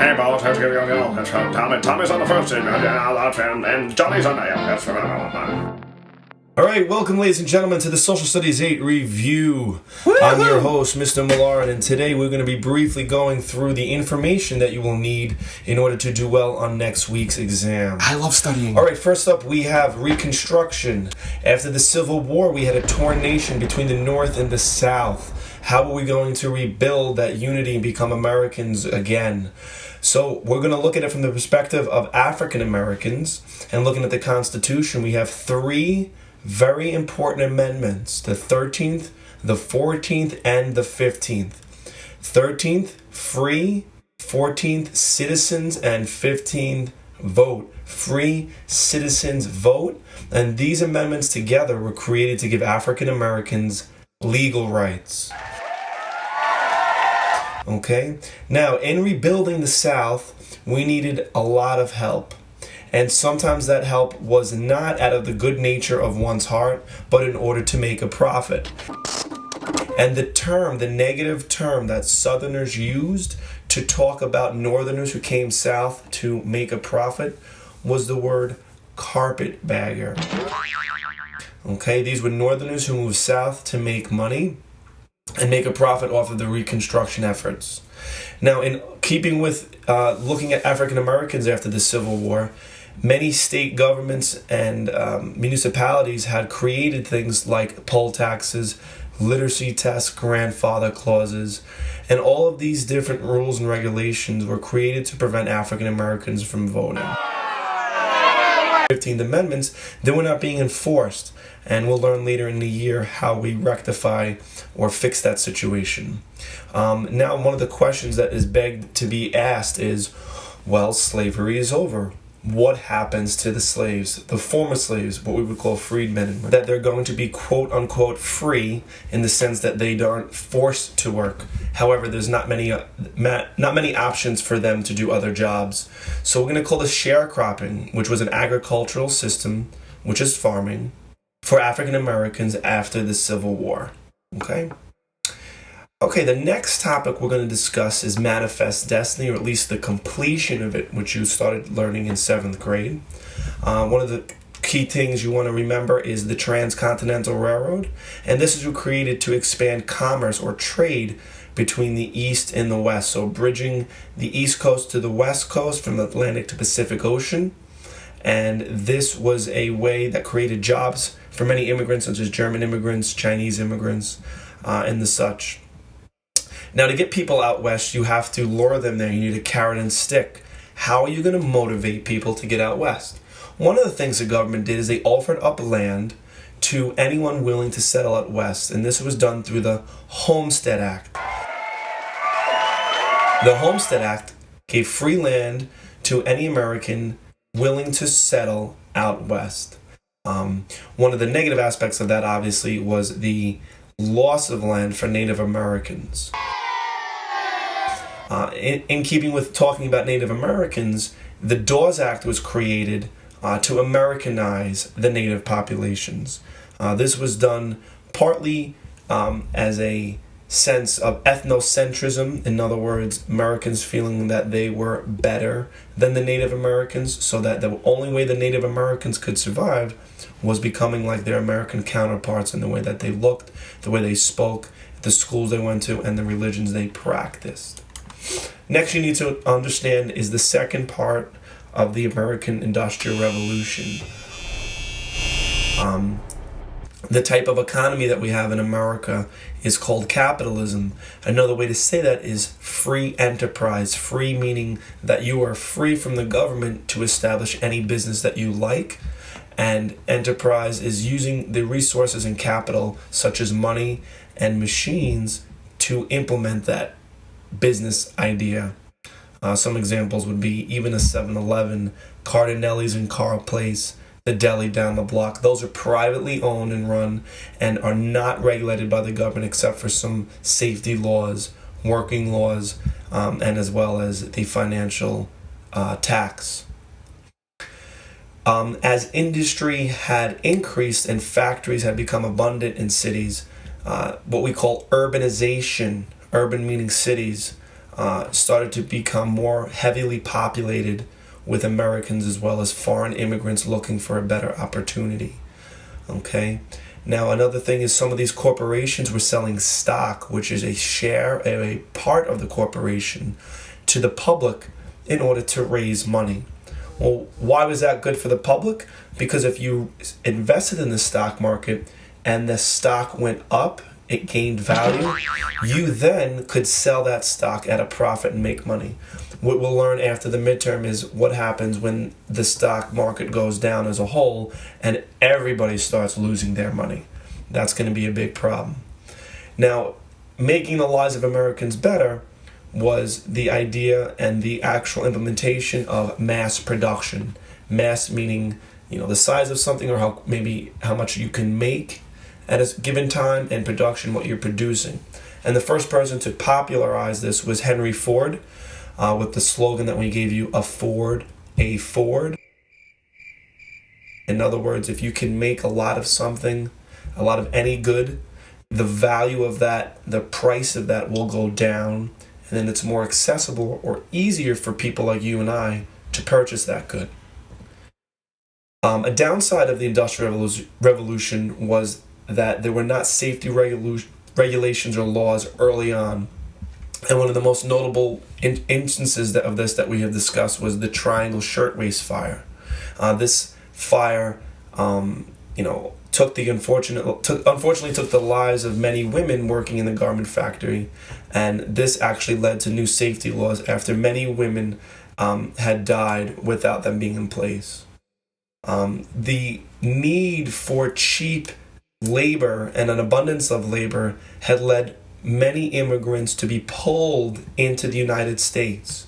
Hey, boss, how's it going? That's Tommy's on the first team, and Johnny's on the that's right. All right, welcome, ladies and gentlemen, to the Social Studies 8 review. Woo-hoo! I'm your host, Mr. Millard, and today we're going to be briefly going through the information that you will need in order to do well on next week's exam. I love studying. All right, first up, we have Reconstruction. After the Civil War, we had a torn nation between the North and the South. How are we going to rebuild that unity and become Americans again? So we're going to look at it from the perspective of African Americans, and looking at the Constitution, we have three very important amendments: the 13th, the 14th, and the 15th. 13th, free; 14th, citizens; and 15th, vote. Free citizens vote. And these amendments together were created to give African Americans legal rights. Okay? Now, in rebuilding the South, we needed a lot of help. And sometimes that help was not out of the good nature of one's heart, but in order to make a profit. And the negative term that Southerners used to talk about Northerners who came South to make a profit was the word carpetbagger. Okay, these were Northerners who moved South to make money and make a profit off of the Reconstruction efforts. Now, in keeping with looking at African Americans after the Civil War, many state governments and municipalities had created things like poll taxes, literacy tests, grandfather clauses, and all of these different rules and regulations were created to prevent African Americans from voting. 15th Amendments, they were not being enforced, and we'll learn later in the year how we rectify or fix that situation. Now, one of the questions that is begged to be asked is, well, slavery is over. What happens to the slaves, the former slaves, what we would call freedmen, that they're going to be quote unquote free in the sense that they aren't forced to work. However, there's not many options for them to do other jobs. So we're going to call this sharecropping, which was an agricultural system, which is farming, for African Americans after the Civil War. Okay, the next topic we're going to discuss is Manifest Destiny, or at least the completion of it, which you started learning in 7th grade. One of the key things you want to remember is the Transcontinental Railroad, and this was created to expand commerce or trade between the East and the West, so bridging the East Coast to the West Coast from the Atlantic to Pacific Ocean. And this was a way that created jobs for many immigrants, such as German immigrants, Chinese immigrants, and the such. Now, to get people out west, you have to lure them there. You need a carrot and stick. How are you going to motivate people to get out west? One of the things the government did is they offered up land to anyone willing to settle out west, and this was done through the Homestead Act. The Homestead Act gave free land to any American willing to settle out west. One of the negative aspects of that, obviously, was the loss of land for Native Americans. In keeping with talking about Native Americans, the Dawes Act was created to Americanize the Native populations. This was done partly as a sense of ethnocentrism, in other words, Americans feeling that they were better than the Native Americans, so that the only way the Native Americans could survive was becoming like their American counterparts in the way that they looked, the way they spoke, the schools they went to, and the religions they practiced. Next, you need to understand is the second part of the American Industrial Revolution. The type of economy that we have in America is called capitalism. Another way to say that is free enterprise. Free meaning that you are free from the government to establish any business that you like. And enterprise is using the resources and capital, such as money and machines, to implement that business idea. Some examples would be even a 7-Eleven, Cardinelli's and Carle Place, the deli down the block. Those are privately owned and run and are not regulated by the government except for some safety laws, working laws, and as well as the financial tax. As industry had increased and factories had become abundant in cities, what we call urbanization, urban meaning cities, started to become more heavily populated with Americans as well as foreign immigrants looking for a better opportunity. Okay. Now, another thing is some of these corporations were selling stock, which is a part of the corporation, to the public in order to raise money. Well, why was that good for the public? Because if you invested in the stock market and the stock went up, it gained value, you then could sell that stock at a profit and make money. What we'll learn after the midterm is what happens when the stock market goes down as a whole and everybody starts losing their money. That's going to be a big problem. Now, making the lives of Americans better was the idea and the actual implementation of mass production. Mass meaning, the size of something or how much you can make at a given time, and production, what you're producing. And the first person to popularize this was Henry Ford, with the slogan that we gave you, afford a Ford. In other words, if you can make a lot of something, a lot of any good, the value of that, the price of that will go down, and then it's more accessible or easier for people like you and I to purchase that good. A downside of the Industrial Revolution was that there were not safety regulations or laws early on. And one of the most notable instances of this that we have discussed was the Triangle Shirtwaist Fire. This fire, unfortunately took the lives of many women working in the garment factory, and this actually led to new safety laws after many women had died without them being in place. The need for cheap labor and an abundance of labor had led many immigrants to be pulled into the United States.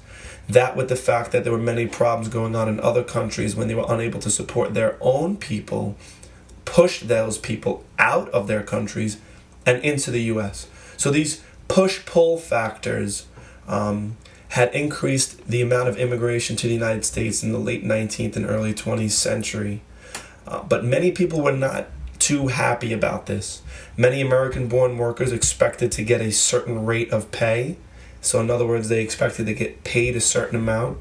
That, with the fact that there were many problems going on in other countries when they were unable to support their own people, pushed those people out of their countries and into the U.S. So these push-pull factors had increased the amount of immigration to the United States in the late 19th and early 20th century. But many people were not too happy about this. Many American-born workers expected to get a certain rate of pay. So in other words, they expected to get paid a certain amount,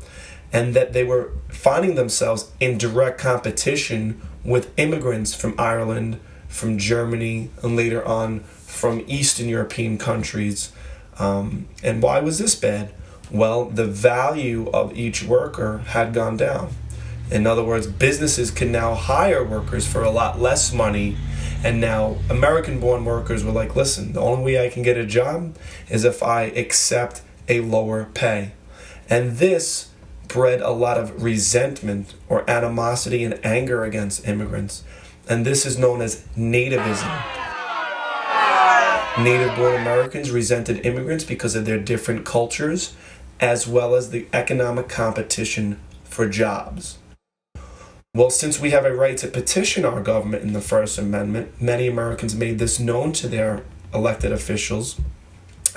and that they were finding themselves in direct competition with immigrants from Ireland, from Germany, and later on from Eastern European countries. And why was this bad? Well, the value of each worker had gone down. In other words, businesses can now hire workers for a lot less money. And now American-born workers were like, listen, the only way I can get a job is if I accept a lower pay. And this bred a lot of resentment or animosity and anger against immigrants. And this is known as nativism. Native-born Americans resented immigrants because of their different cultures, as well as the economic competition for jobs. Well, since we have a right to petition our government in the First Amendment, many Americans made this known to their elected officials,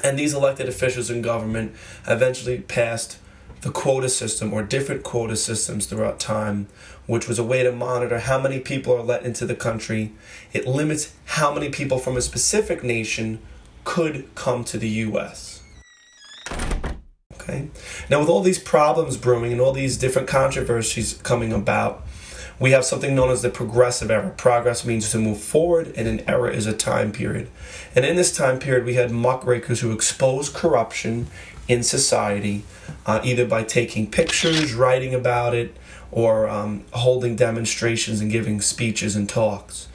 and these elected officials in government eventually passed the quota system or different quota systems throughout time, which was a way to monitor how many people are let into the country. It limits how many people from a specific nation could come to the U.S. Okay? Now, with all these problems brewing and all these different controversies coming about, we have something known as the progressive era. Progress means to move forward, and an era is a time period. And in this time period, we had muckrakers who exposed corruption in society, either by taking pictures, writing about it, or holding demonstrations and giving speeches and talks.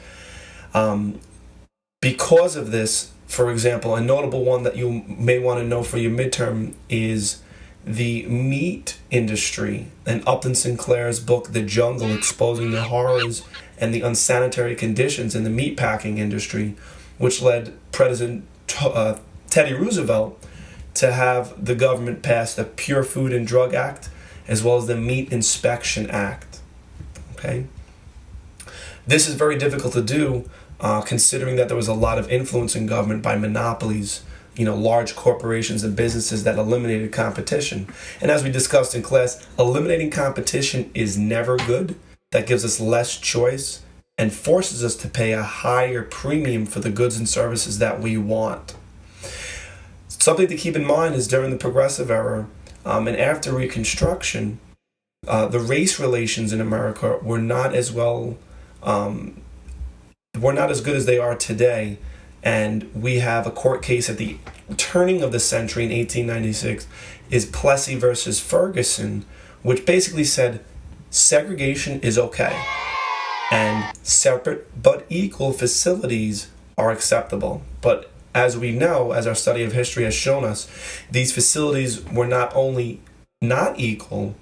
Because of this, for example, a notable one that you may want to know for your midterm is the meat industry, and Upton Sinclair's book, The Jungle, exposing the horrors and the unsanitary conditions in the meatpacking industry, which led President Teddy Roosevelt to have the government pass the Pure Food and Drug Act, as well as the Meat Inspection Act. Okay? This is very difficult to do, considering that there was a lot of influence in government by monopolies, large corporations and businesses that eliminated competition. And as we discussed in class, eliminating competition is never good. That gives us less choice and forces us to pay a higher premium for the goods and services that we want. Something to keep in mind is during the Progressive Era and after Reconstruction, the race relations in America were not as well, were not as good as they are today. And we have a court case at the turning of the century in 1896 is Plessy versus Ferguson, which basically said segregation is okay and separate but equal facilities are acceptable. But as we know, as our study of history has shown us, these facilities were not only not equal,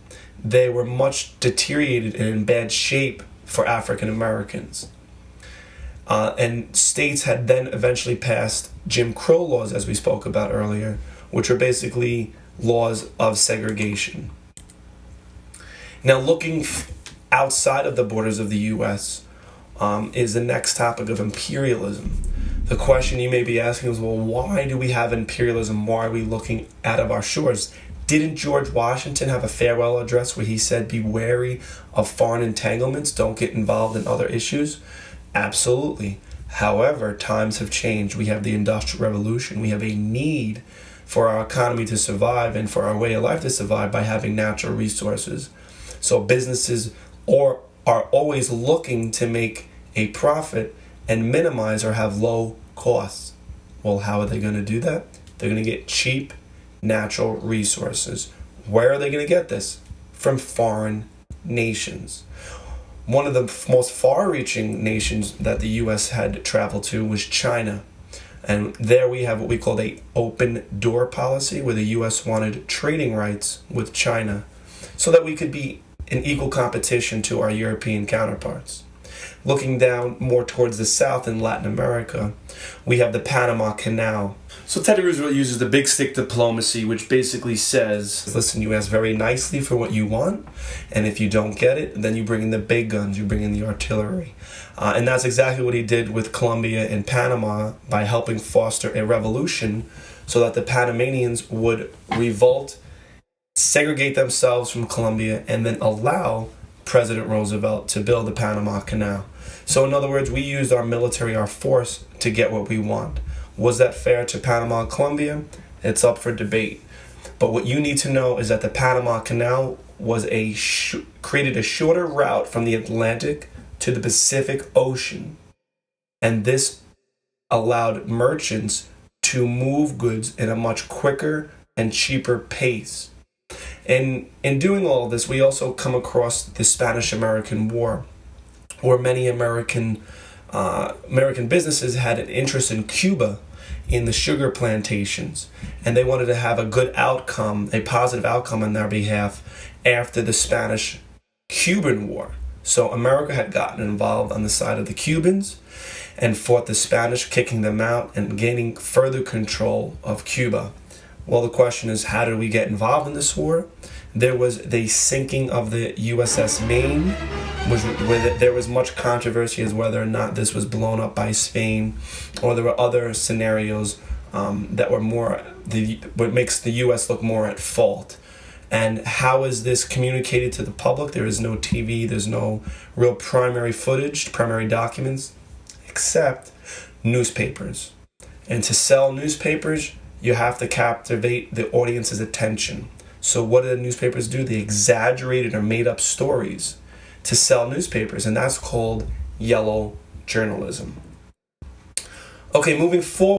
they were much deteriorated and in bad shape for African Americans. And states had then eventually passed Jim Crow laws, as we spoke about earlier, which are basically laws of segregation. Now, looking outside of the borders of the U.S. Is the next topic of imperialism. The question you may be asking is, well, why do we have imperialism? Why are we looking out of our shores? Didn't George Washington have a farewell address where he said, be wary of foreign entanglements, don't get involved in other issues? Absolutely. However, times have changed. We have the Industrial Revolution. We have a need for our economy to survive and for our way of life to survive by having natural resources. So businesses are always looking to make a profit and minimize or have low costs. Well, how are they going to do that? They're going to get cheap natural resources. Where are they going to get this? From foreign nations. One of the most far-reaching nations that the U.S. had traveled to was China. And there we have what we call the open door policy, where the U.S. wanted trading rights with China so that we could be in equal competition to our European counterparts. Looking down more towards the south in Latin America, we have the Panama Canal. So Teddy Roosevelt uses the big stick diplomacy, which basically says, listen, you ask very nicely for what you want, and if you don't get it, then you bring in the big guns, you bring in the artillery. And that's exactly what he did with Colombia and Panama by helping foster a revolution so that the Panamanians would revolt, segregate themselves from Colombia, and then allow President Roosevelt to build the Panama Canal. So in other words, we used our military, our force, to get what we want. Was that fair to Panama and Colombia? It's up for debate. But what you need to know is that the Panama Canal was created a shorter route from the Atlantic to the Pacific Ocean. And this allowed merchants to move goods in a much quicker and cheaper pace. And in doing all of this, we also come across the Spanish-American War, where many American businesses had an interest in Cuba, in the sugar plantations, and they wanted to have a good outcome, a positive outcome on their behalf after the Spanish-Cuban War. So America had gotten involved on the side of the Cubans and fought the Spanish, kicking them out and gaining further control of Cuba. Well, the question is, how did we get involved in this war? There was the sinking of the USS Maine, where there was much controversy as whether or not this was blown up by Spain, or there were other scenarios that were what makes the U.S. look more at fault. And how is this communicated to the public? There is no TV, there's no real primary footage, primary documents, except newspapers. And to sell newspapers, you have to captivate the audience's attention. So what do the newspapers do? They exaggerated or made up stories to sell newspapers, and that's called yellow journalism. Okay, moving forward.